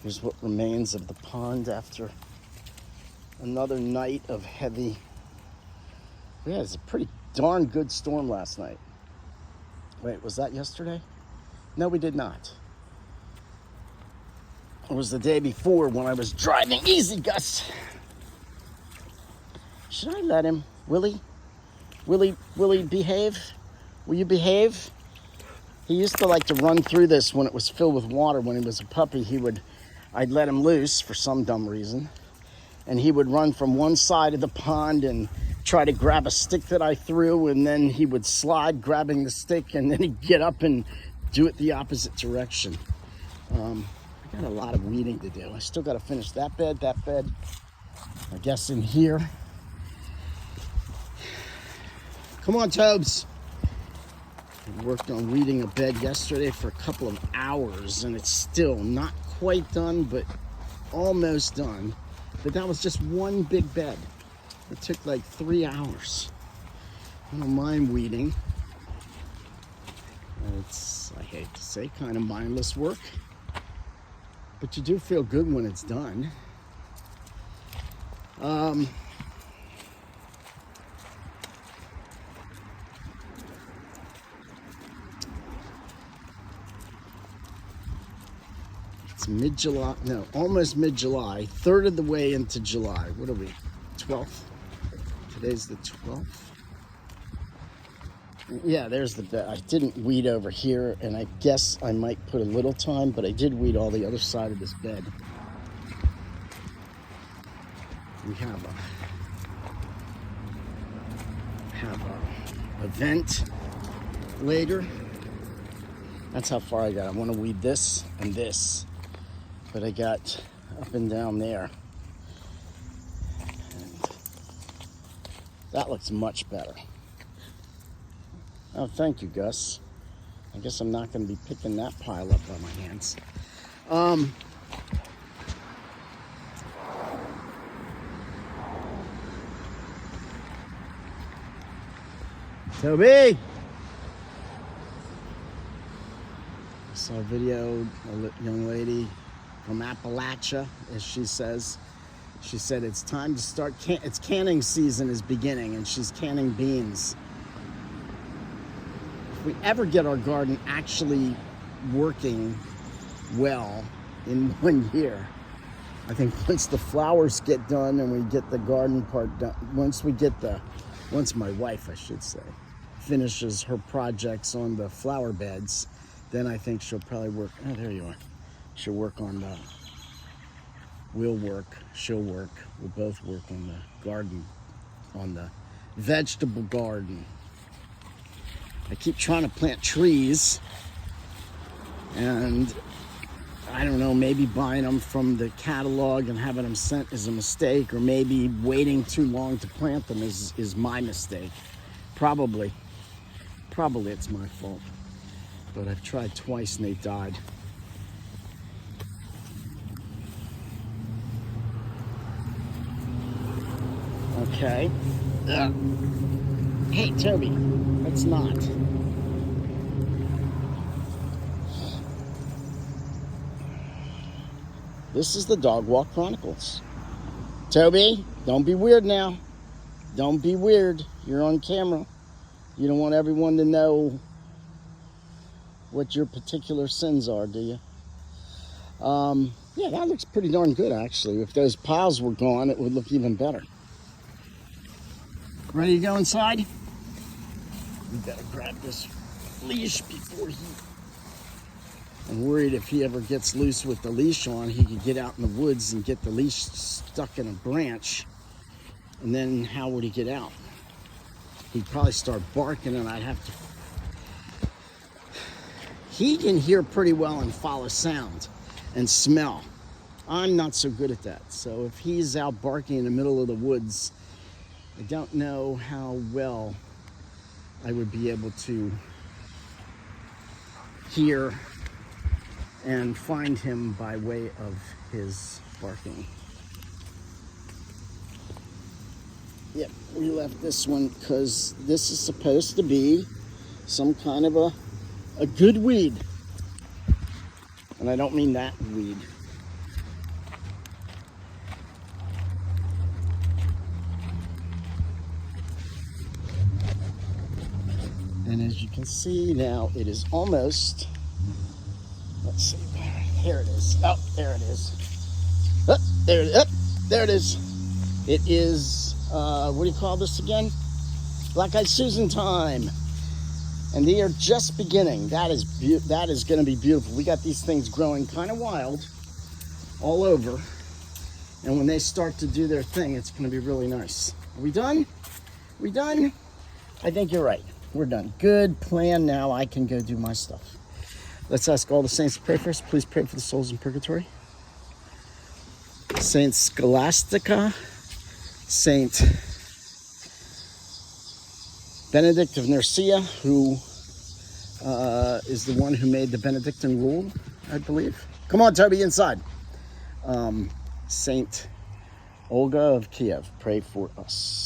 Here's what remains of the pond after another night of heavy. Yeah, it's a pretty darn good storm last night. Wait, was that yesterday? No, we did not. It was the day before when I was driving. Easy, Gus. Should I let him? Willie, behave? Will you behave? He used to like to run through this when it was filled with water. When he was a puppy, I'd let him loose for some dumb reason. And he would run from one side of the pond and try to grab a stick that I threw, and then he would slide grabbing the stick, and then he'd get up and do it the opposite direction. I got a lot of weeding to do. I still got to finish that bed. I guess in here. Come on, Tobes. I worked on weeding a bed yesterday for a couple of hours, and it's still not quite done, but almost done. But that was just one big bed. It took like 3 hours. I don't mind weeding. It's, I hate to say, kind of mindless work. But you do feel good when it's done. It's mid-July, no, almost mid-July, third of the way into July. What are we, 12th? Today's the 12th. Yeah, there's the bed. I didn't weed over here, and I guess I might put a little time, but I did weed all the other side of this bed. We have a event later. That's how far I got. I want to weed this and this, but I got up and down there. And that looks much better. Oh, thank you, Gus. I guess I'm not going to be picking that pile up on my hands. Toby! I saw a video, a young lady from Appalachia, as she says. She said it's time to start, it's canning season is beginning, and she's canning beans. If we ever get our garden actually working well in 1 year, I think once the flowers get done and we get the garden part done, once my wife, I should say, finishes her projects on the flower beds, then I think she'll probably work, oh, there you are. She'll work on the, she'll work, we'll both work on the garden, on the vegetable garden. I keep trying to plant trees, and I don't know, maybe buying them from the catalog and having them sent is a mistake, or maybe waiting too long to plant them is my mistake. Probably it's my fault. But I've tried twice and they died. Okay. Hey, Toby, let's not. This is the Dog Walk Chronicles. Toby, don't be weird now. Don't be weird. You're on camera. You don't want everyone to know what your particular sins are, do you? Yeah, that looks pretty darn good, actually. If those piles were gone, it would look even better. Ready to go inside? We better grab this leash before I'm worried if he ever gets loose with the leash on, he could get out in the woods and get the leash stuck in a branch. And then how would he get out? He'd probably start barking, and I'd have to... He can hear pretty well and follow sound and smell. I'm not so good at that. So if he's out barking in the middle of the woods, I don't know how well I would be able to hear and find him by way of his barking. Yep, we left this one because this is supposed to be some kind of a good weed. And I don't mean that weed. And as you can see now, it is almost, let's see, here it is. Oh, there it is. Oh, there it is. Oh, there it is. It is, what do you call this again? Black Eyed Susan time. And they are just beginning. That is going to be beautiful. We got these things growing kind of wild all over. And when they start to do their thing, it's going to be really nice. Are we done? We done? I think you're right. We're done. Good plan. Now I can go do my stuff. Let's ask all the saints to pray for us. Please pray for the souls in purgatory. Saint Scholastica, Saint Benedict of Nursia, who is the one who made the Benedictine rule, I believe. Come on, Toby, inside. Saint Olga of Kiev, pray for us.